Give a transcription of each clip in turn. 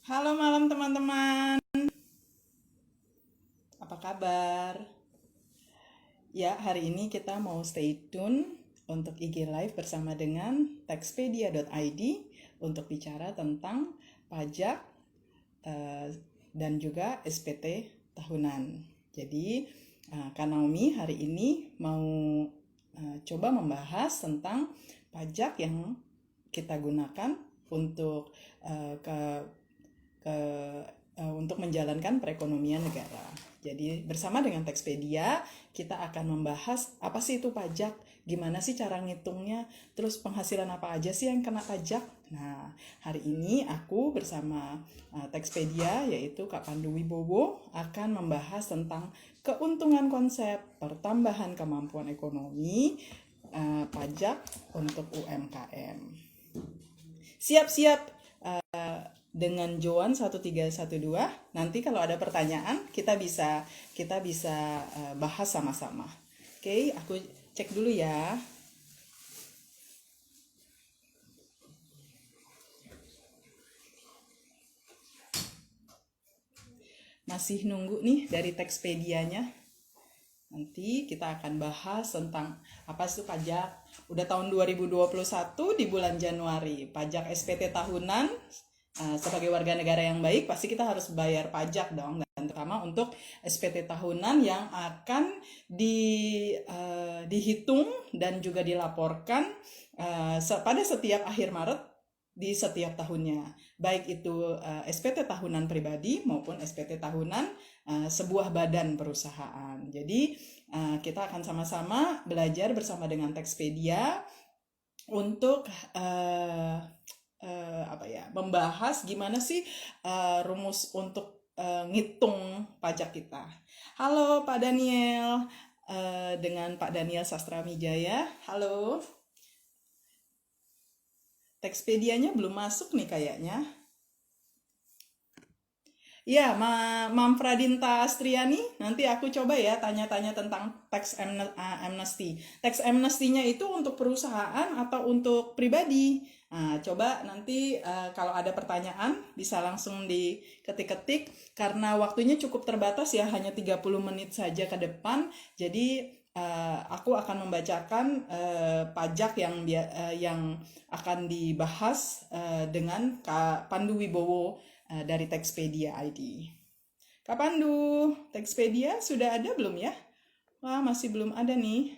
Halo malam teman-teman, apa kabar? Ya, hari ini kita mau stay tune untuk IG Live bersama dengan taxpedia.id untuk bicara tentang pajak eh, dan juga SPT tahunan. Jadi, Kak Naomi hari ini mau coba membahas tentang pajak yang kita gunakan untuk eh, ke ke untuk menjalankan perekonomian negara. Jadi bersama dengan Taxpedia kita akan membahas apa sih itu pajak, gimana sih cara ngitungnya, terus penghasilan apa aja sih yang kena pajak. Nah, hari ini aku bersama Taxpedia yaitu Kak Pandu Wibowo akan membahas tentang keuntungan konsep pertambahan kemampuan ekonomi pajak untuk UMKM. Siap-siap dengan Joan 1312. Nanti kalau ada pertanyaan kita bisa bahas sama-sama. Oke, aku cek dulu ya. Masih nunggu nih dari Textpedia-nya. Nanti kita akan bahas tentang apa itu pajak. Udah tahun 2021 di bulan Januari, pajak SPT tahunan. Sebagai warga negara yang baik pasti kita harus bayar pajak dong, dan terutama untuk SPT tahunan yang akan dihitung dan juga dilaporkan pada setiap akhir Maret di setiap tahunnya, baik itu SPT tahunan pribadi maupun SPT tahunan sebuah badan perusahaan. Jadi kita akan sama-sama belajar bersama dengan Taxpedia untuk membahas gimana sih rumus untuk ngitung pajak kita. Halo Pak Daniel, dengan Pak Daniel Sastra Mijaya. Halo. Textpedianya belum masuk nih kayaknya. Ya, Mam Pradinta Astriani, nanti aku coba ya tanya-tanya tentang amnesty. Tax amnesty-nya itu untuk perusahaan atau untuk pribadi? Nah, coba nanti kalau ada pertanyaan bisa langsung diketik-ketik karena waktunya cukup terbatas ya, hanya 30 menit saja ke depan. Jadi aku akan membacakan pajak yang akan dibahas dengan Kak Pandu Wibowo dari Taxpedia ID. Kak Pandu, Taxpedia sudah ada belum ya? Wah, masih belum ada nih.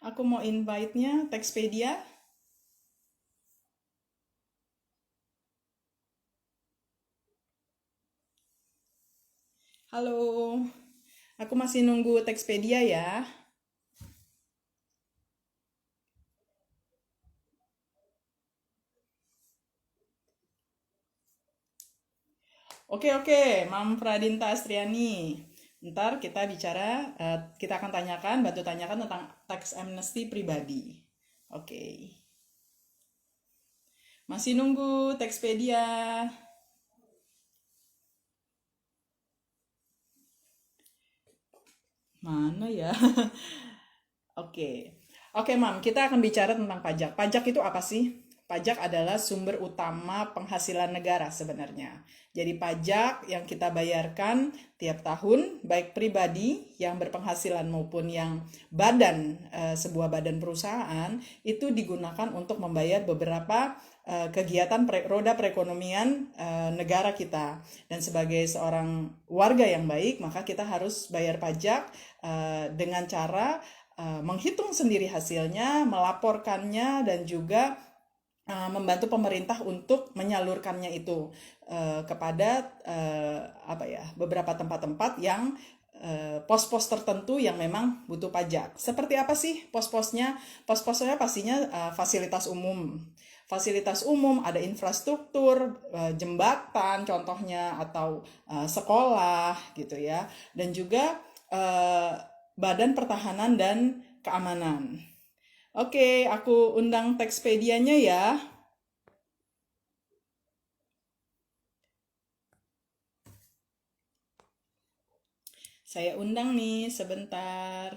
Aku mau invite-nya Taxpedia. Halo, aku masih nunggu Taxpedia ya. Oke, Mam Pradinta Astriani. Ntar kita akan bantu tanyakan tentang tax amnesty pribadi. Oke. Masih nunggu Taxpedia. Mana ya? Oke. Oke, Mam, kita akan bicara tentang pajak. Pajak itu apa sih? Pajak adalah sumber utama penghasilan negara sebenarnya. Jadi pajak yang kita bayarkan tiap tahun, baik pribadi yang berpenghasilan maupun yang sebuah badan perusahaan, itu digunakan untuk membayar beberapa kegiatan roda perekonomian negara kita. Dan sebagai seorang warga yang baik, maka kita harus bayar pajak dengan cara menghitung sendiri hasilnya, melaporkannya, dan juga membantu pemerintah untuk menyalurkannya itu kepada beberapa tempat-tempat yang pos-pos tertentu yang memang butuh pajak. Seperti apa sih pos-posnya? Pos-posnya pastinya fasilitas umum. Fasilitas umum ada infrastruktur, jembatan contohnya, atau sekolah gitu ya. Dan juga Badan Pertahanan dan Keamanan. Oke, aku undang Taxpedia-nya ya. Saya undang nih sebentar.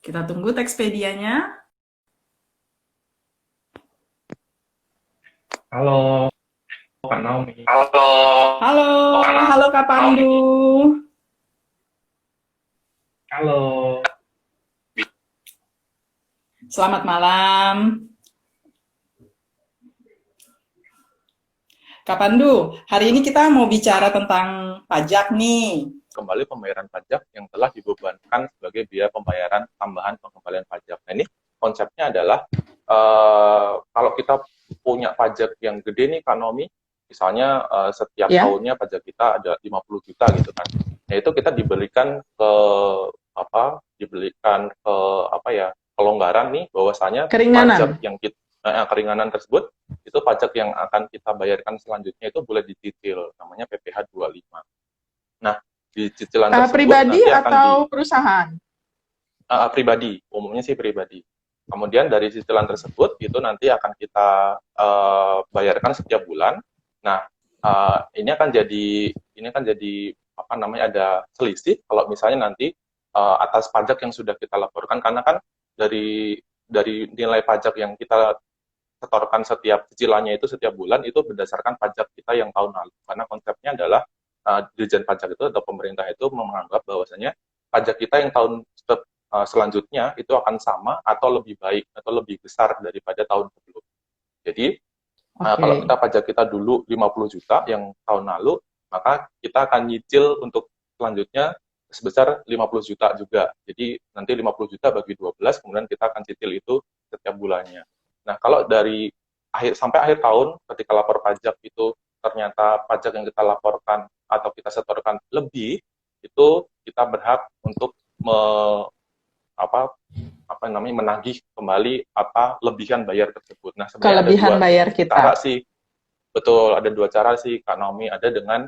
Kita tunggu Textpedianya. Halo, Kak Naomi. Halo, halo Kak Pandu. Halo. Selamat malam. Kak Pandu, hari ini kita mau bicara tentang pajak nih. Kembali pembayaran pajak yang telah dibebankan sebagai biaya pembayaran tambahan pengembalian pajak. Nah, ini konsepnya adalah kalau kita punya pajak yang gede nih, Kak Naomi, misalnya setiap Ya. tahunnya pajak kita ada 50 juta gitu kan. Nah, itu kita diberikan ke kelonggaran nih bahwasanya pajak Keringanan. yang kita keringanan tersebut itu pajak yang akan kita bayarkan selanjutnya itu boleh dicicil, namanya PPh 25. Nah, di cicilan tersebut Pribadi nanti akan atau perusahaan? pribadi, umumnya sih pribadi. Kemudian dari cicilan tersebut itu nanti akan kita bayarkan setiap bulan. Nah, ini akan jadi apa namanya, ada selisih kalau misalnya nanti atas pajak yang sudah kita laporkan, karena kan dari nilai pajak yang kita setorkan setiap cicilannya itu setiap bulan itu berdasarkan pajak kita yang tahun lalu. Karena konsepnya adalah Dirjen Pajak itu atau pemerintah itu menganggap bahwasanya pajak kita yang tahun selanjutnya itu akan sama atau lebih baik atau lebih besar daripada tahun sebelumnya. Jadi kalau kita pajak kita dulu 50 juta yang tahun lalu, maka kita akan nyicil untuk selanjutnya sebesar 50 juta juga. Jadi nanti 50 juta bagi 12, kemudian kita akan cicil itu setiap bulannya. Nah, kalau dari sampai akhir tahun, ketika lapor pajak itu ternyata pajak yang kita laporkan atau kita setorkan lebih, itu kita berhak untuk menagih kembali lebihan bayar tersebut. Nah, sebenarnya Kelebihan ada dua bayar kita. cara sih. Betul, ada dua cara sih, Kak Naomi. Ada dengan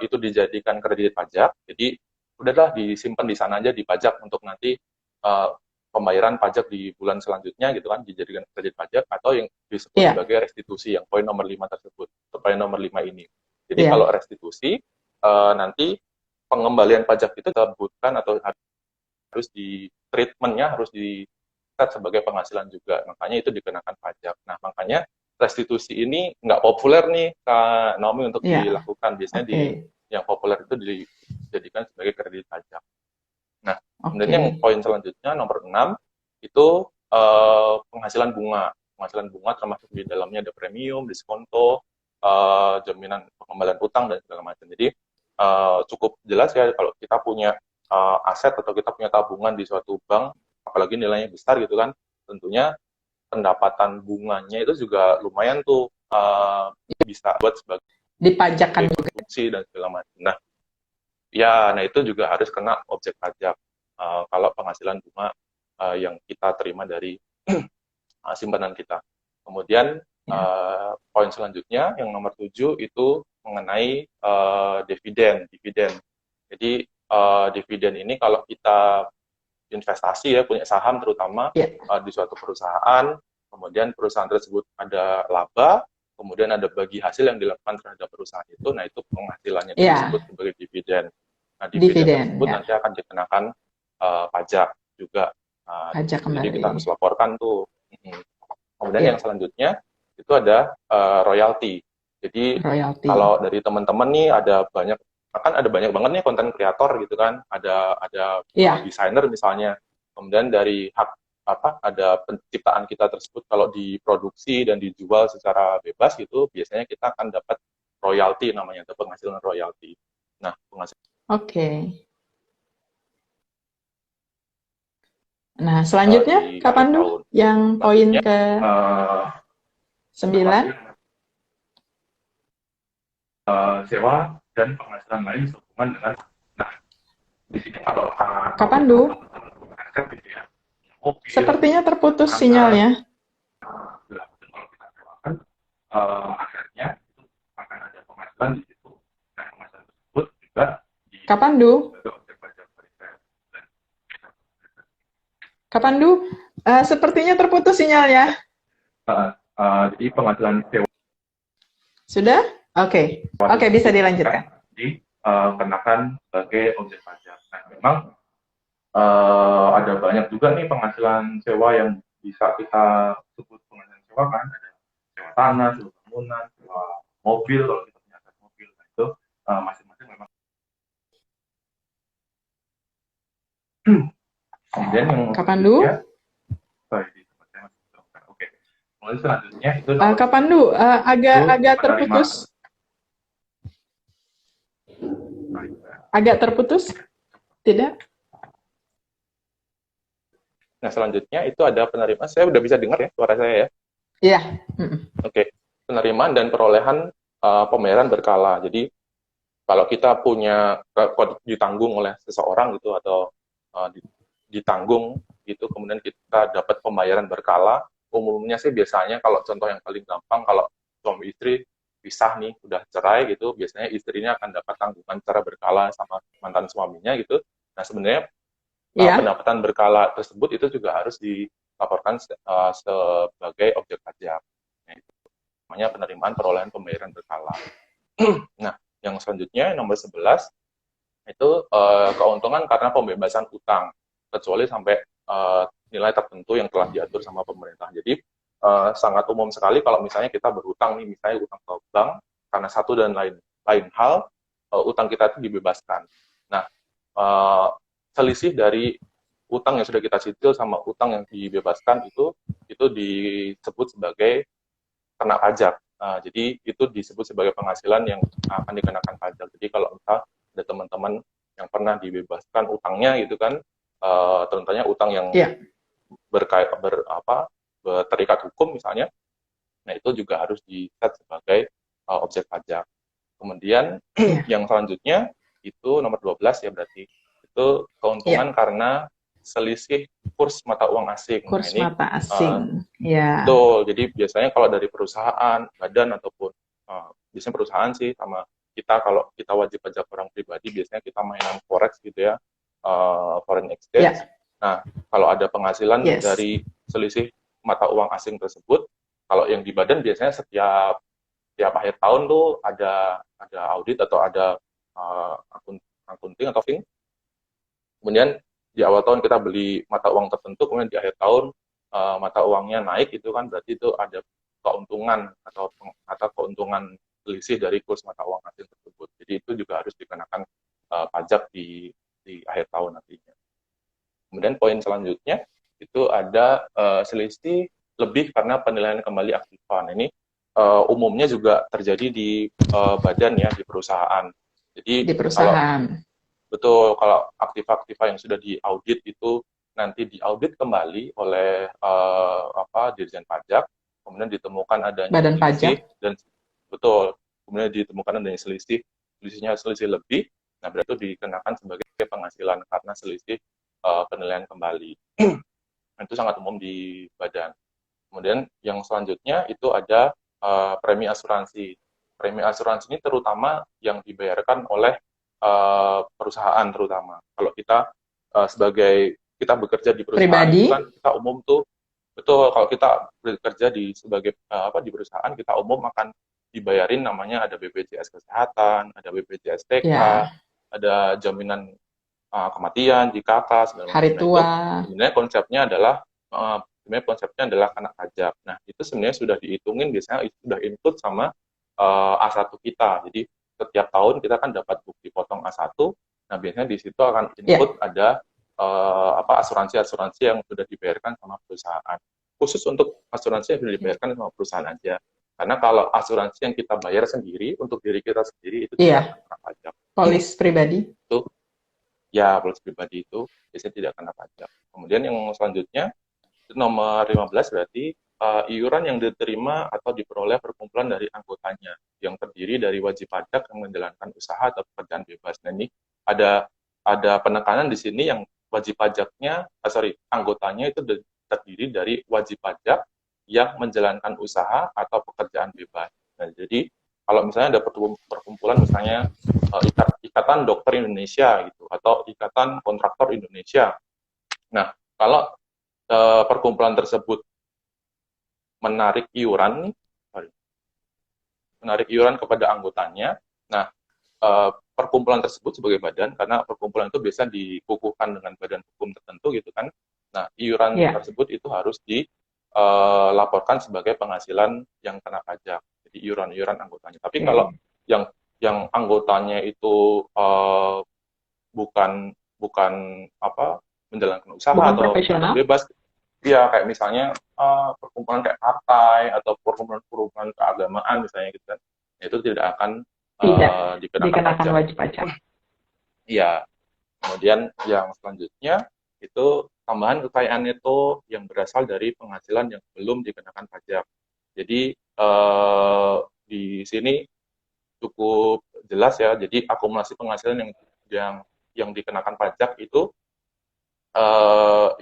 itu dijadikan kredit pajak, jadi udahlah disimpan di sana aja dipajak untuk nanti pembayaran pajak di bulan selanjutnya gitu kan, dijadikan kredit pajak, atau yang disebut sebagai restitusi yang poin nomor 5 tersebut, poin nomor 5 ini. Jadi kalau restitusi nanti pengembalian pajak itu disebutkan atau harus di treatmentnya harus dikat sebagai penghasilan juga, makanya itu dikenakan pajak. Nah, makanya restitusi ini nggak populer nih Kak Naomi untuk dilakukan. Biasanya yang populer itu dijadikan sebagai kredit pajak. Nah, kemudian yang poin selanjutnya nomor 6 itu penghasilan bunga. Penghasilan bunga termasuk di dalamnya ada premium, diskonto, jaminan pengembalian utang dan segala macam. Jadi cukup jelas ya kalau kita punya aset atau kita punya tabungan di suatu bank, apalagi nilainya besar gitu kan, tentunya pendapatan bunganya itu juga lumayan tuh bisa buat sebagai dipajakkan juga konsumsi dan segala macam. Nah, itu juga harus kena objek pajak kalau penghasilan bunga yang kita terima dari simpanan kita. Kemudian poin selanjutnya yang nomor 7 itu mengenai dividen. Jadi dividen ini kalau kita investasi ya, punya saham terutama di suatu perusahaan, kemudian perusahaan tersebut ada laba, kemudian ada bagi hasil yang dilakukan terhadap perusahaan itu, nah itu penghasilannya itu disebut sebagai dividen. Nah, dividen tersebut nanti akan dikenakan pajak juga. Jadi kita harus laporkan tuh. Kemudian yang selanjutnya itu ada royalti. Jadi kalau dari teman-teman nih ada banyak banget nih konten kreator gitu kan, ada desainer misalnya, kemudian dari hak ada penciptaan kita tersebut kalau diproduksi dan dijual secara bebas gitu, biasanya kita akan dapat royalti namanya, atau penghasilan royalti. Nah, Nah, selanjutnya kapan dulu yang poin ke 9? Sewa dan penghasilan lain sehubungan dengan, nah di sini kalau kapan dulu? Sepertinya terputus sinyalnya. Kalau kita sewakan akhirnya itu akan ada penghasilan di situ. Nah, penghasilan tersebut juga kapan dulu? Kapan dulu? Sepertinya terputus sinyalnya. Jadi penghasilan sewa. Sudah? Oke, bisa dilanjutkan. Dikenakan sebagai objek pajak. Nah, memang ada banyak juga nih penghasilan sewa yang bisa kita sebut penghasilan sewa kan, ada sewa tanah, sewa bangunan, sewa mobil kalau kita punya aset mobil. Nah, itu masing-masing memang. Kemudian yang Kak Pandu? selanjutnya, sorry, di tempat saya masih terbuka. Oke. Kemudian selanjutnya itu nomor Kak Pandu, 9 itu agak penerimaan. terputus. Baik. Agak terputus? Tidak? Nah, selanjutnya itu ada penerimaan. Saya udah bisa dengar ya suara saya ya. Iya. Oke. Penerimaan dan perolehan pembayaran berkala. Jadi kalau kita punya ditanggung oleh seseorang gitu atau ditanggung gitu, kemudian kita dapat pembayaran berkala, umumnya sih biasanya kalau contoh yang paling gampang, kalau suami istri pisah nih, udah cerai gitu, biasanya istrinya akan dapat tanggungan secara berkala sama mantan suaminya gitu. Nah, sebenarnya Iya. pendapatan berkala tersebut itu juga harus dilaporkan sebagai objek pajak. Nah, itu namanya penerimaan perolehan pembayaran berkala. Nah, yang selanjutnya nomor 11 itu keuntungan karena pembebasan utang, kecuali sampai nilai tertentu yang telah diatur sama pemerintah. Jadi sangat umum sekali kalau misalnya kita berhutang nih, misalnya utang ke bank karena satu dan lain hal, utang kita itu dibebaskan. Nah, selisih dari utang yang sudah kita cicil sama utang yang dibebaskan itu disebut sebagai kena pajak. Jadi itu disebut sebagai penghasilan yang akan dikenakan pajak. Jadi kalau misal ada teman-teman yang pernah dibebaskan utangnya gitu kan, tentunya utang yang terikat hukum misalnya, nah itu juga harus di-set sebagai objek pajak. Kemudian yang selanjutnya itu nomor 12 ya berarti, itu keuntungan karena selisih kurs mata uang asing. Kurs nah, ini, mata asing. Betul. Jadi biasanya kalau dari perusahaan, badan ataupun biasanya perusahaan sih sama kita, kalau kita wajib pajak orang pribadi, biasanya kita mainan forex gitu ya, foreign exchange. Nah, kalau ada penghasilan dari selisih mata uang asing tersebut, kalau yang di badan biasanya setiap akhir tahun tuh ada audit atau ada akunting atau thing. Kemudian di awal tahun kita beli mata uang tertentu, kemudian di akhir tahun mata uangnya naik, itu kan berarti itu ada keuntungan atau keuntungan selisih dari kurs mata uang asing tersebut. Jadi itu juga harus dikenakan pajak di akhir tahun nantinya. Kemudian poin selanjutnya itu ada selisih lebih karena penilaian kembali aktifan. Ini umumnya juga terjadi di badan ya, di perusahaan. Jadi di perusahaan. Betul, kalau aktiva-aktiva yang sudah diaudit itu nanti diaudit kembali oleh Dirjen Pajak, kemudian ditemukan adanya Badan selisih, Pajak. dan betul, kemudian ditemukan adanya selisihnya lebih, nah berarti itu dikenakan sebagai penghasilan karena selisih penilaian kembali. Itu sangat umum di badan. Kemudian yang selanjutnya itu ada premi asuransi. Premi asuransi ini terutama yang dibayarkan oleh perusahaan terutama. Kalau kita sebagai kita bekerja di perusahaan pribadi, itu kan kita umum tuh, betul, kalau kita bekerja di perusahaan, kita umum akan dibayarin namanya ada BPJS Kesehatan, ada BPJS TK, ada jaminan kematian, JKK, segala macam. hari tua. Sebenarnya konsepnya adalah kena pajak. Nah, itu sebenarnya sudah dihitungin, biasanya sudah input sama A1 kita. Jadi setiap tahun kita kan dapat bukti potong A1. Nah, biasanya di situ akan input ada asuransi-asuransi yang sudah dibayarkan sama perusahaan. Khusus untuk asuransi yang sudah dibayarkan sama perusahaan aja. Karena kalau asuransi yang kita bayar sendiri untuk diri kita sendiri itu tidak kena pajak. Polis pribadi. Itu ya, polis pribadi itu biasanya tidak kena pajak. Kemudian yang selanjutnya nomor 15 berarti iuran yang diterima atau diperoleh perkumpulan dari anggotanya yang terdiri dari wajib pajak yang menjalankan usaha atau pekerjaan bebas. Nah, ini ada penekanan di sini yang wajib pajaknya, anggotanya itu terdiri dari wajib pajak yang menjalankan usaha atau pekerjaan bebas. Nah, jadi kalau misalnya ada perkumpulan misalnya Ikatan Dokter Indonesia gitu atau Ikatan Kontraktor Indonesia. Nah, kalau perkumpulan tersebut menarik iuran kepada anggotanya, nah perkumpulan tersebut sebagai badan, karena perkumpulan itu biasa dikukuhkan dengan badan hukum tertentu gitu kan. Nah, iuran Ya. tersebut itu harus dilaporkan sebagai penghasilan yang kena pajak. Jadi iuran-iuran anggotanya. Tapi Oke. kalau yang anggotanya itu bukan bukan apa menjalankan usaha Bukan atau profesional. bebas, ya kayak misalnya perkumpulan kayak partai atau perkumpulan keagamaan misalnya gitu kan, itu tidak akan Tidak dikenakan dikenakan pajak. wajib pajak. Iya. Kemudian yang selanjutnya itu tambahan kekayaan neto yang berasal dari penghasilan yang belum dikenakan pajak. Jadi di sini cukup jelas ya. Jadi akumulasi penghasilan yang dikenakan pajak itu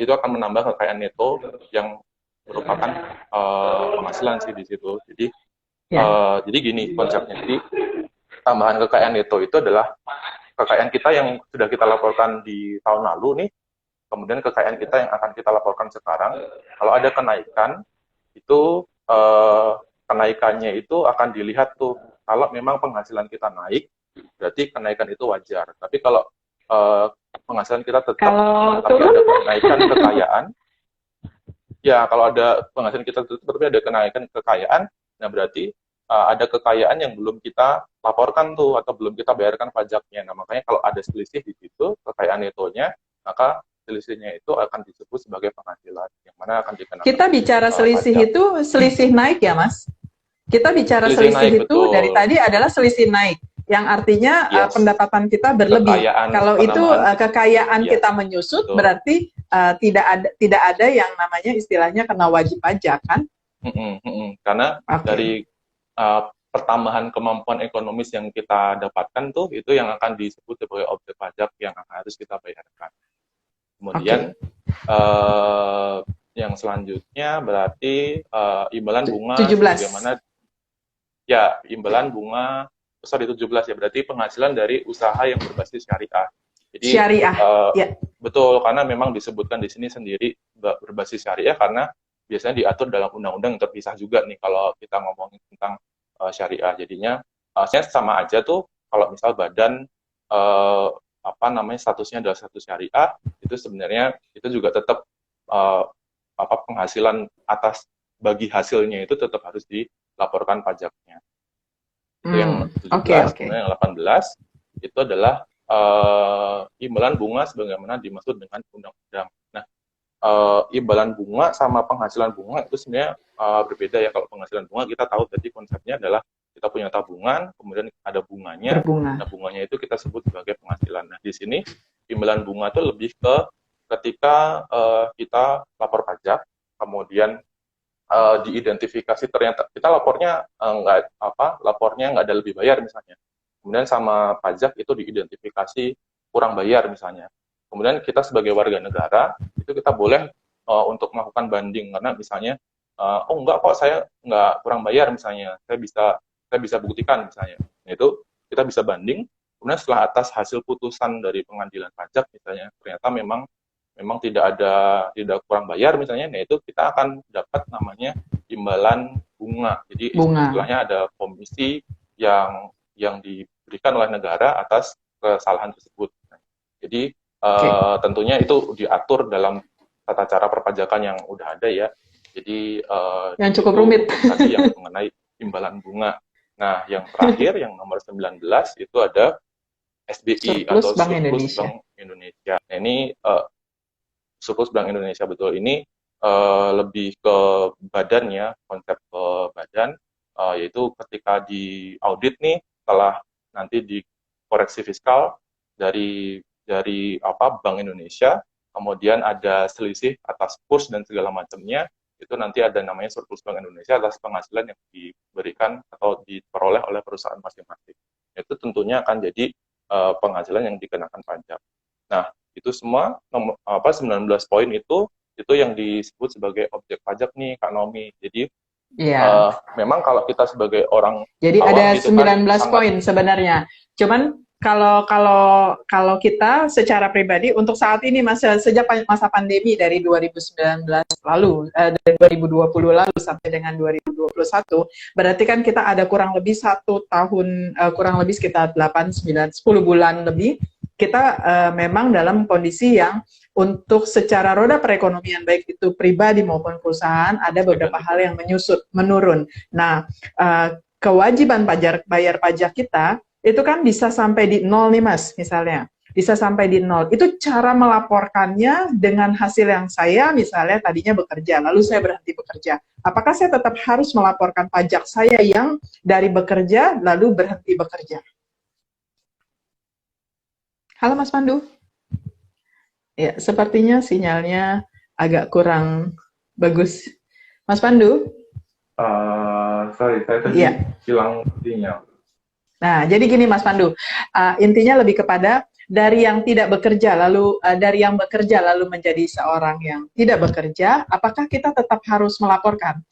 akan menambah kekayaan neto yang merupakan penghasilan sih di situ. Jadi Ya. jadi gini konsepnya. Jadi tambahan kekayaan neto itu adalah kekayaan kita yang sudah kita laporkan di tahun lalu nih, kemudian kekayaan kita yang akan kita laporkan sekarang. Kalau ada kenaikan, itu kenaikannya itu akan dilihat tuh. Kalau memang penghasilan kita naik, berarti kenaikan itu wajar. Tapi kalau penghasilan kita tetap, Kalau tapi turun, ada kenaikan kekayaan, ya kalau ada penghasilan kita tetap, tapi ada kenaikan kekayaan, nah berarti ada kekayaan yang belum kita laporkan tuh atau belum kita bayarkan pajaknya. Nah makanya kalau ada selisih di situ kekayaan netonya, maka selisihnya itu akan disebut sebagai penghasilan yang mana akan dikenakan. kita bicara selisih pajak. itu selisih naik ya, Mas? Kita bicara Selisih selisih naik, itu betul. dari tadi adalah selisih naik, yang artinya Yes. pendapatan kita berlebih. Kekayaan, Kalau itu penambahan, kekayaan yes, kita menyusut, betul. berarti tidak ada yang namanya istilahnya kena wajib pajak kan? Karena Oke. dari pertambahan kemampuan ekonomis yang kita dapatkan tuh itu yang akan disebut sebagai objek pajak yang harus kita bayarkan. Kemudian yang selanjutnya berarti imbalan bunga 17. bagaimana ya imbalan bunga sorry 17 ya, berarti penghasilan dari usaha yang berbasis syariah. Jadi Syariah, ya. betul, karena memang disebutkan di sini sendiri berbasis syariah karena biasanya diatur dalam undang-undang yang terpisah juga nih kalau kita ngomongin tentang syariah. Jadinya saya sama aja tuh kalau misal badan statusnya adalah status syariah, itu sebenarnya itu juga tetap penghasilan atas bagi hasilnya itu tetap harus dilaporkan pajaknya. Itu yang 17, kemudian yang 18 itu adalah imbalan bunga sebagaimana dimaksud dengan undang-undang. Nah, imbalan bunga sama penghasilan bunga itu sebenarnya berbeda ya. Kalau penghasilan bunga kita tahu tadi konsepnya adalah kita punya tabungan, kemudian ada bunganya. Berbunga. Nah, bunganya itu kita sebut sebagai penghasilan. Nah, di sini imbalan bunga itu lebih ke ketika kita lapor pajak, kemudian diidentifikasi ternyata kita lapornya lapornya nggak ada lebih bayar misalnya. Kemudian sama pajak itu diidentifikasi kurang bayar misalnya. Kemudian kita sebagai warga negara itu kita boleh untuk melakukan banding karena misalnya oh enggak kok saya nggak kurang bayar misalnya, saya bisa buktikan misalnya. Nah, itu kita bisa banding. Kemudian setelah atas hasil putusan dari pengadilan pajak misalnya ternyata memang tidak kurang bayar misalnya, nah itu kita akan dapat namanya imbalan bunga. Jadi istilahnya ada komisi yang diberikan oleh negara atas kesalahan tersebut. Jadi tentunya itu diatur dalam tata cara perpajakan yang udah ada ya. Jadi yang cukup rumit tadi yang mengenai imbalan bunga. Nah, yang terakhir yang nomor 19 itu ada SBI Surplus atau Bank Surplus Indonesia. Bank Indonesia. Nah, ini Surplus Bank Indonesia betul ini lebih ke badan ya, konsep ke badan, yaitu ketika di audit nih setelah nanti dikoreksi fiskal dari Bank Indonesia, kemudian ada selisih atas kurs dan segala macamnya, itu nanti ada namanya Surplus Bank Indonesia atas penghasilan yang diberikan atau diperoleh oleh perusahaan masing-masing. Itu tentunya akan jadi penghasilan yang dikenakan pajak. Nah, itu semua 19 poin itu yang disebut sebagai objek pajak nih Kak Nomi. Jadi memang kalau kita sebagai orang jadi awam ada gitu 19 kan, poin sebenarnya. Cuman kalau kalau kalau kita secara pribadi untuk saat ini sejak masa pandemi dari 2019 lalu dari 2020 lalu sampai dengan 2021 berarti kan kita ada kurang lebih 1 tahun kurang lebih sekitar 8 9 10 bulan lebih kita memang dalam kondisi yang untuk secara roda perekonomian baik itu pribadi maupun perusahaan ada beberapa hal yang menurun. Nah, kewajiban bayar pajak kita itu kan bisa sampai di nol nih Mas, misalnya. Bisa sampai di nol. Itu cara melaporkannya dengan hasil yang saya misalnya tadinya bekerja, lalu saya berhenti bekerja. Apakah saya tetap harus melaporkan pajak saya yang dari bekerja lalu berhenti bekerja? Halo Mas Pandu. Ya, sepertinya sinyalnya agak kurang bagus. Mas Pandu? Sorry, saya tadi hilang sinyal. Nah, jadi gini Mas Pandu, intinya lebih kepada dari yang tidak bekerja lalu dari yang bekerja lalu menjadi seorang yang tidak bekerja, apakah kita tetap harus melaporkan?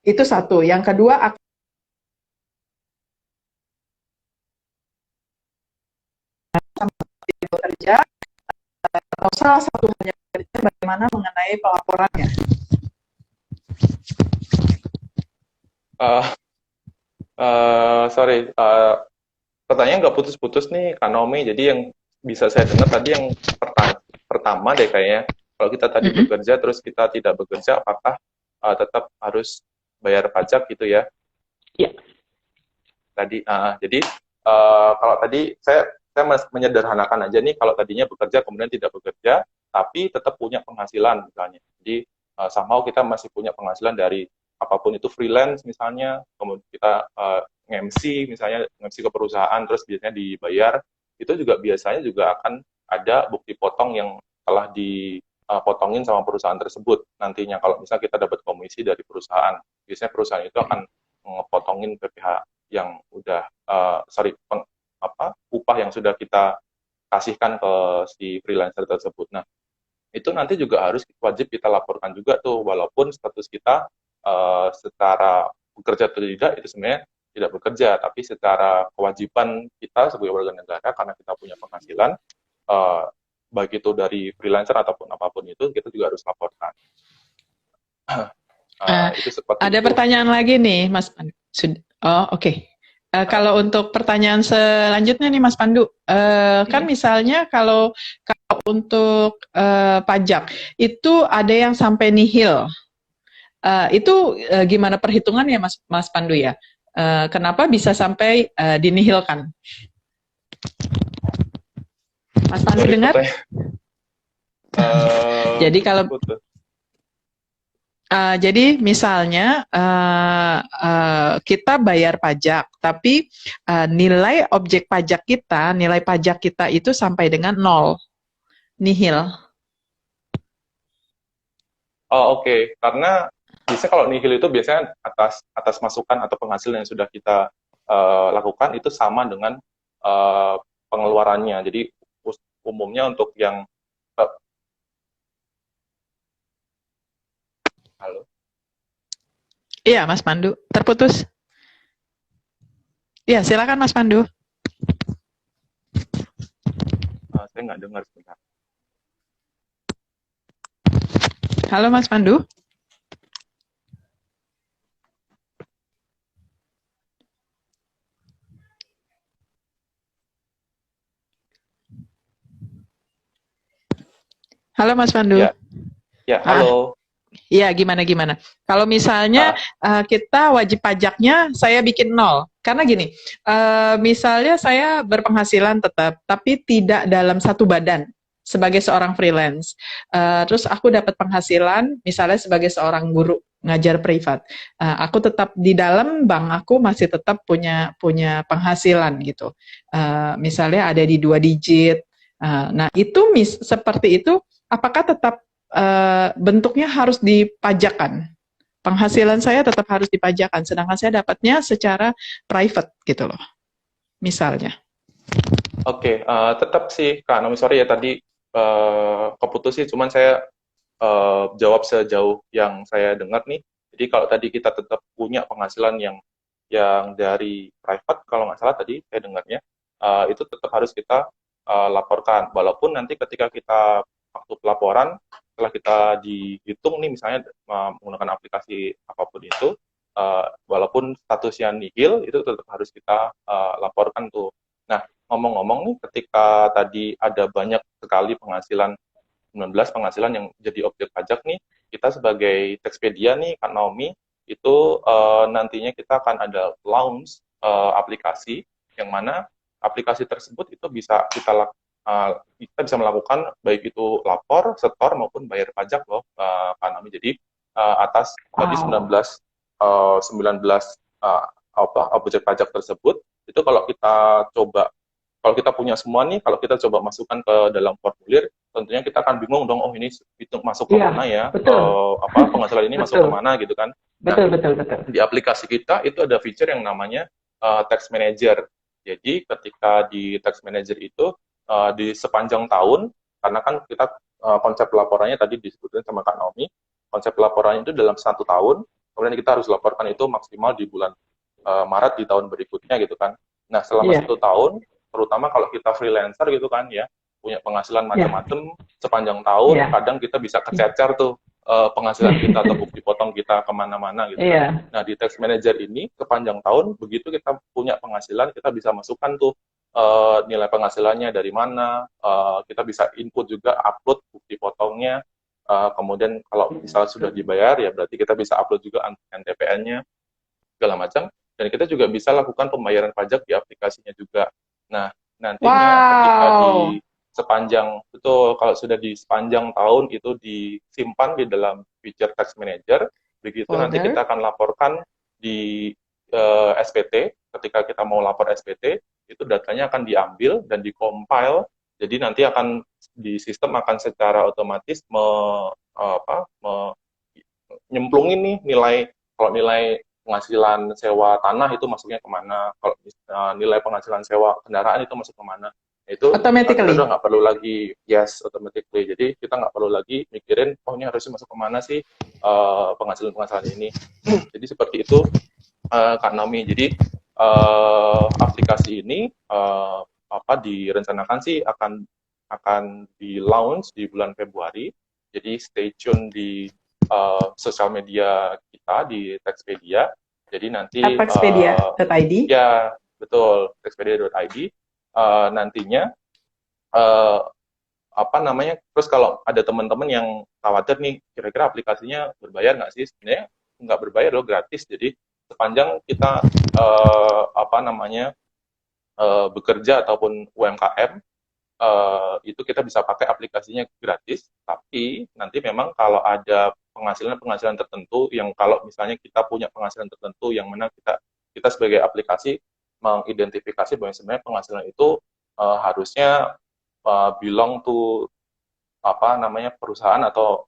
Itu satu. Yang kedua, bekerja atau salah satu hanya bekerja, bagaimana mengenai pelaporannya? Sorry, pertanyaan nggak putus-putus nih, Kak Naomi. Jadi yang bisa saya dengar tadi yang pertama deh kayaknya. Kalau kita tadi bekerja, terus kita tidak bekerja, apakah tetap harus bayar pajak gitu ya? Iya. Tadi, jadi kalau tadi saya menyederhanakan aja nih, kalau tadinya bekerja kemudian tidak bekerja, tapi tetap punya penghasilan misalnya. Jadi somehow kita masih punya penghasilan dari apapun itu freelance misalnya, kemudian kita nge-MC misalnya, nge-MC ke perusahaan terus biasanya dibayar, itu juga biasanya juga akan ada bukti potong yang telah dipotongin sama perusahaan tersebut nantinya. Kalau misalnya kita dapat komisi dari perusahaan, biasanya perusahaan itu akan ngepotongin PPh yang udah upah yang sudah kita kasihkan ke si freelancer tersebut. Nah, itu nanti juga harus wajib kita laporkan juga tuh, walaupun status kita secara bekerja atau tidak itu sebenarnya tidak bekerja, tapi secara kewajiban kita sebagai warga negara karena kita punya penghasilan baik itu dari freelancer ataupun apapun itu kita juga harus laporkan. Itu seperti ada itu. pertanyaan lagi nih Mas Pandu. Oke. Kalau untuk pertanyaan selanjutnya nih Mas Pandu, kan misalnya kalau untuk pajak itu ada yang sampai nihil. Itu gimana perhitungannya Mas Pandu ya? Kenapa bisa sampai dinihilkan? Mas Pandu dengar? Jadi kalau jadi misalnya kita bayar pajak, tapi nilai objek pajak kita, nilai pajak kita itu sampai dengan 0, nihil. Oh oke. Karena biasanya kalau nihil itu biasanya atas masukan atau penghasilan yang sudah kita lakukan itu sama dengan pengeluarannya. Jadi umumnya untuk yang halo. Iya Mas Pandu, terputus. Iya silakan Mas Pandu. Saya nggak dengar sebentar. Halo Mas Pandu. Halo Mas Pandu. Ya halo. Iya, gimana? Kalau misalnya kita wajib pajaknya saya bikin 0. Karena gini, misalnya saya berpenghasilan tetap, tapi tidak dalam satu badan sebagai seorang freelance. Terus aku dapat penghasilan, misalnya sebagai seorang guru ngajar privat. Aku tetap di dalam bank, aku masih tetap punya penghasilan gitu. Misalnya ada di 2 digit. Nah, itu seperti itu, apakah tetap bentuknya harus dipajakan? Penghasilan saya tetap harus dipajakan, sedangkan saya dapatnya secara private gitu loh, misalnya. Oke, tetap sih Kak Naomi, sorry ya tadi keputus sih, cuman saya jawab sejauh yang saya dengar nih. Jadi kalau tadi kita tetap punya penghasilan yang dari private, kalau nggak salah tadi saya dengarnya, itu tetap harus kita laporkan. Walaupun nanti ketika kita waktu pelaporan, setelah kita dihitung nih misalnya menggunakan aplikasi apapun itu, walaupun statusnya nihil, itu tetap harus kita laporkan tuh. Nah, ngomong-ngomong nih, ketika tadi ada banyak sekali penghasilan, 19 penghasilan yang jadi objek pajak nih, kita sebagai Taxpedia nih, Kak Naomi, itu nantinya kita akan ada launch aplikasi, yang mana aplikasi tersebut itu bisa kita bisa melakukan baik itu lapor, setor, maupun bayar pajak loh, Kak Naomi. Jadi atas tadi 19 objek pajak tersebut, itu kalau kita punya semua nih, kalau kita coba masukkan ke dalam formulir, tentunya kita akan bingung dong, oh ini itu masuk ke mana ya, penghasilan ini masuk ke mana gitu kan. Betul. Di aplikasi kita itu ada fitur yang namanya Tax Manager. Jadi ketika di Tax Manager itu di sepanjang tahun, karena kan kita konsep laporannya tadi disebutkan sama Kak Naomi, konsep laporannya itu dalam 1 tahun, kemudian kita harus laporkan itu maksimal di bulan Maret di tahun berikutnya gitu kan. Nah, selama 1 tahun, terutama kalau kita freelancer gitu kan ya, punya penghasilan macam-macam sepanjang tahun, kadang kita bisa kececer tuh penghasilan kita atau bukti potong kita kemana-mana gitu kan. Nah, di Tax Manager ini sepanjang tahun, begitu kita punya penghasilan, kita bisa masukkan tuh nilai penghasilannya dari mana, kita bisa input juga, upload bukti potongnya, kemudian kalau misalnya sudah dibayar, ya berarti kita bisa upload juga NTPN-nya, segala macam, dan kita juga bisa lakukan pembayaran pajak di aplikasinya juga. Nah, nantinya ketika kalau sudah di sepanjang tahun itu disimpan di dalam fitur Tax Manager, begitu nanti kita akan laporkan di SPT, ketika kita mau lapor SPT, itu datanya akan diambil dan dikompil, jadi nanti akan di sistem akan secara otomatis nyemplungin nih kalau nilai penghasilan sewa tanah itu masuknya kemana, kalau nilai penghasilan sewa kendaraan itu masuk kemana, itu automatically. Kita nggak perlu lagi, automatically. Jadi kita nggak perlu lagi mikirin, oh ini harusnya masuk kemana sih penghasilan ini. Jadi seperti itu, Kak Naomi. Jadi aplikasi ini direncanakan sih akan di launch di bulan Februari. Jadi stay tune di sosial media kita di Taxpedia. Jadi nanti Taxpedia.id. Ya, betul, Taxpedia.id. Nantinya terus kalau ada teman-teman yang khawatir nih, kira-kira aplikasinya berbayar nggak sih? Sebenarnya nggak berbayar loh, gratis. Jadi sepanjang kita bekerja ataupun UMKM, itu kita bisa pakai aplikasinya gratis. Tapi nanti memang kalau ada penghasilan tertentu, yang kalau misalnya kita punya penghasilan tertentu yang mana kita sebagai aplikasi mengidentifikasi bahwa sebenarnya penghasilan itu harusnya belong to perusahaan atau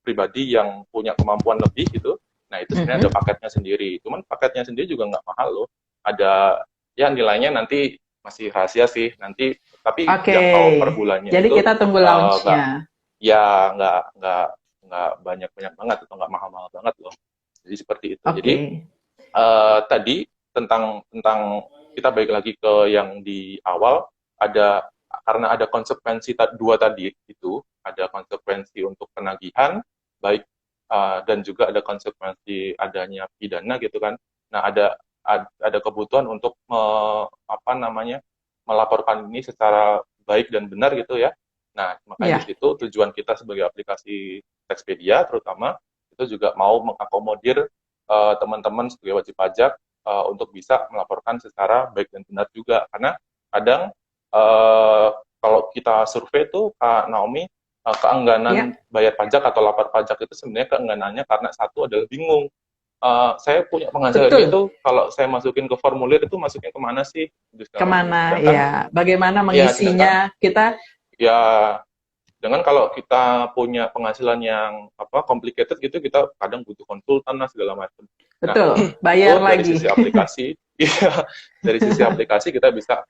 pribadi yang punya kemampuan lebih gitu. Nah, itu sebenarnya ada paketnya sendiri. Cuman paketnya sendiri juga nggak mahal loh. Ada nilainya nanti masih rahasia sih nanti, tapi yang tahu per bulannya. Jadi kita tunggu launch-nya. Nggak banyak banget atau nggak mahal-mahal banget loh. Jadi seperti itu. Jadi tadi tentang kita balik lagi ke yang di awal, karena ada konsekuensi dua tadi itu, ada konsekuensi untuk penagihan baik dan juga ada konsekuensi adanya pidana gitu kan. Nah, ada kebutuhan untuk melaporkan ini secara baik dan benar gitu ya. Nah, makanya di situ tujuan kita sebagai aplikasi Taxpedia terutama itu juga mau mengakomodir teman-teman sebagai wajib pajak untuk bisa melaporkan secara baik dan benar juga. Karena kadang kalau kita survei tuh, Kak Naomi, keengganan bayar pajak atau lapor pajak itu sebenarnya keengganannya karena satu adalah bingung. Saya punya penghasilan itu, kalau saya masukin ke formulir itu masuknya kemana sih? Kemana, bagaimana mengisinya, dengan kalau kita punya penghasilan yang complicated gitu, kita kadang butuh konsultan lah segala macam. Betul, bayar lagi. Dari sisi aplikasi, dari sisi aplikasi kita bisa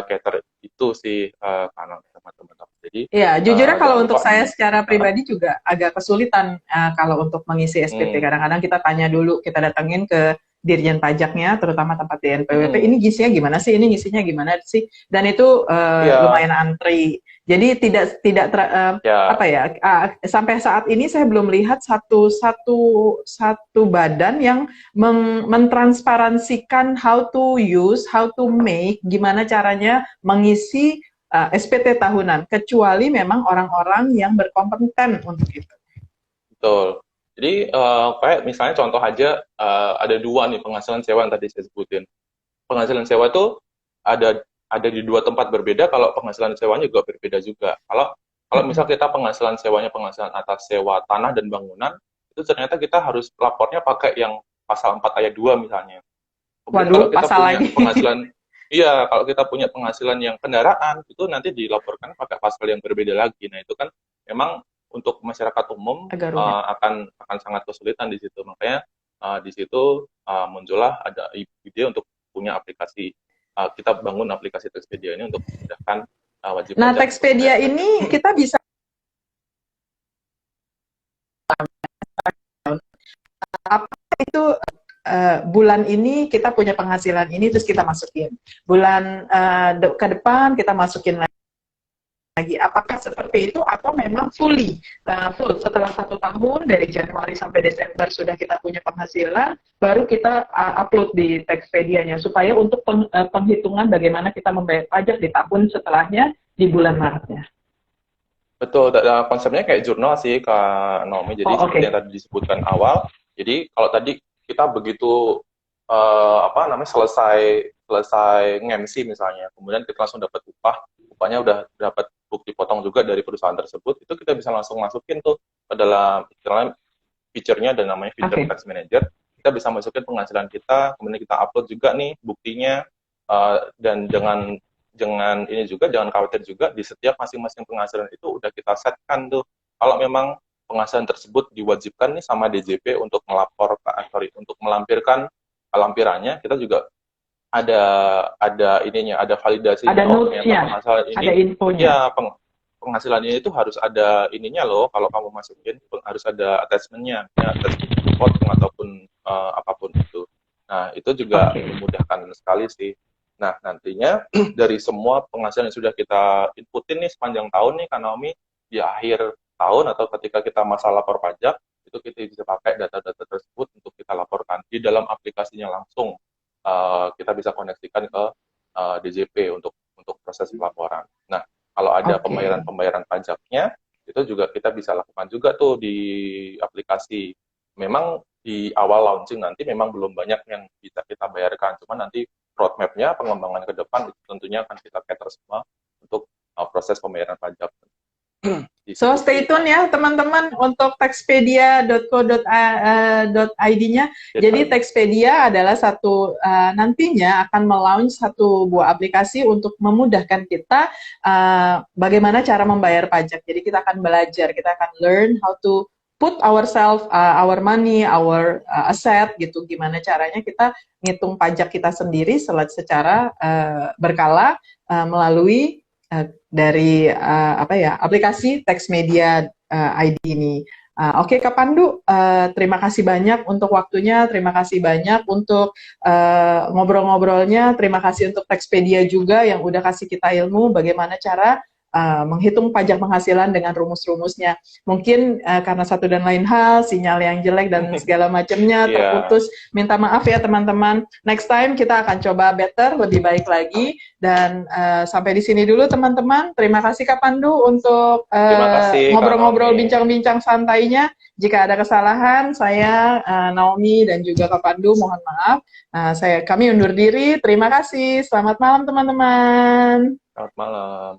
cater itu sih karena teman-teman. Jadi jujurnya kalau untuk saya secara pribadi juga agak kesulitan kalau untuk mengisi SPT. Kadang-kadang kita tanya dulu, kita datangin ke Dirjen Pajaknya, terutama tempat di NPWP, ini ngisinya gimana sih, ini ngisinya gimana sih, dan itu Iya, lumayan antri. Jadi ya, apa ya, sampai saat ini saya belum lihat satu badan yang mentransparansikan how to use, how to make, gimana caranya mengisi SPT tahunan, kecuali memang orang-orang yang berkompeten untuk itu. betul. Jadi kayak misalnya contoh aja ada dua nih penghasilan sewa yang tadi saya sebutin. Penghasilan sewa itu ada di dua tempat berbeda. Kalau penghasilan sewanya juga berbeda juga. Kalau misal kita penghasilan sewanya penghasilan atas sewa tanah dan bangunan, itu ternyata kita harus lapornya pakai yang pasal 4 ayat 2 misalnya. Kemudian kalau Waduh, kita pasal punya lagi. penghasilan, iya, kalau kita punya penghasilan yang kendaraan, itu nanti dilaporkan pakai pasal yang berbeda lagi. Nah, itu kan memang untuk masyarakat umum Agak rumit. akan sangat kesulitan di situ. Makanya di situ muncullah ada ide untuk punya aplikasi. Kita bangun aplikasi Textpedia ini untuk memudahkan wajib Nah, pajak untuk Textpedia membayar pajak. ini kita bisa apa itu bulan ini kita punya penghasilan ini terus kita masukin. Bulan ke depan kita masukin lagi. Apakah seperti itu atau memang full setelah 1 tahun dari Januari sampai Desember sudah kita punya penghasilan, baru kita upload di Textpedia-nya supaya untuk penghitungan bagaimana kita membayar pajak di tahun setelahnya di bulan Maretnya. Betul, konsepnya kayak jurnal sih Kak Naomi. Jadi seperti yang tadi disebutkan awal. Jadi kalau tadi kita begitu selesai nge-MC misalnya, kemudian kita langsung dapat upahnya udah dapat bukti potong juga dari perusahaan tersebut, itu kita bisa langsung masukin tuh ke dalam istilahnya feature-nya dan namanya feature tax manager. Kita bisa masukin penghasilan kita, kemudian kita upload juga nih buktinya, dan jangan khawatir juga di setiap masing-masing penghasilan itu udah kita setkan tuh kalau memang penghasilan tersebut diwajibkan nih sama DJP untuk untuk melampirkan lampirannya, kita juga ada ininya, ada validasi, ada notes-nya, penghasilan ini, ada infonya. Ya, penghasilan ini itu harus ada ininya loh, kalau kamu masukin harus ada attachment-nya, attachment report ataupun apapun itu. Nah, itu juga memudahkan sekali sih. Nah, nantinya dari semua penghasilan yang sudah kita inputin nih sepanjang tahun nih, Kak Naomi, di akhir tahun atau ketika kita masa lapor pajak, itu kita bisa pakai data-data tersebut untuk kita laporkan. Di dalam aplikasinya langsung kita bisa koneksikan ke DJP untuk proses pelaporan. Nah, kalau ada pembayaran pajaknya, itu juga kita bisa lakukan juga tuh di aplikasi. Memang di awal launching nanti memang belum banyak yang bisa kita bayarkan, cuma nanti roadmap-nya, pengembangan ke depan itu tentunya akan kita cater semua untuk proses pembayaran pajak. So stay tune ya teman-teman untuk textpedia.co.id-nya. Jadi Textpedia adalah nantinya akan melaunch satu buah aplikasi untuk memudahkan kita bagaimana cara membayar pajak. Jadi kita akan belajar, kita akan learn how to put ourselves, our money, our asset gitu. Gimana caranya kita ngitung pajak kita sendiri secara berkala melalui dari aplikasi Textpedia ID ini. Oke, Kak Pandu, terima kasih banyak untuk waktunya, terima kasih banyak untuk ngobrol-ngobrolnya, terima kasih untuk Textpedia juga yang udah kasih kita ilmu bagaimana cara menghitung pajak penghasilan dengan rumus-rumusnya. Mungkin karena satu dan lain hal, sinyal yang jelek dan segala macamnya terputus. Minta maaf ya teman-teman. Next time kita akan coba better, lebih baik lagi. Dan sampai di sini dulu teman-teman. Terima kasih Kak Pandu untuk ngobrol-ngobrol, bincang-bincang santainya. Jika ada kesalahan, saya Naomi dan juga Kak Pandu mohon maaf. Kami undur diri. Terima kasih. Selamat malam teman-teman. Selamat malam.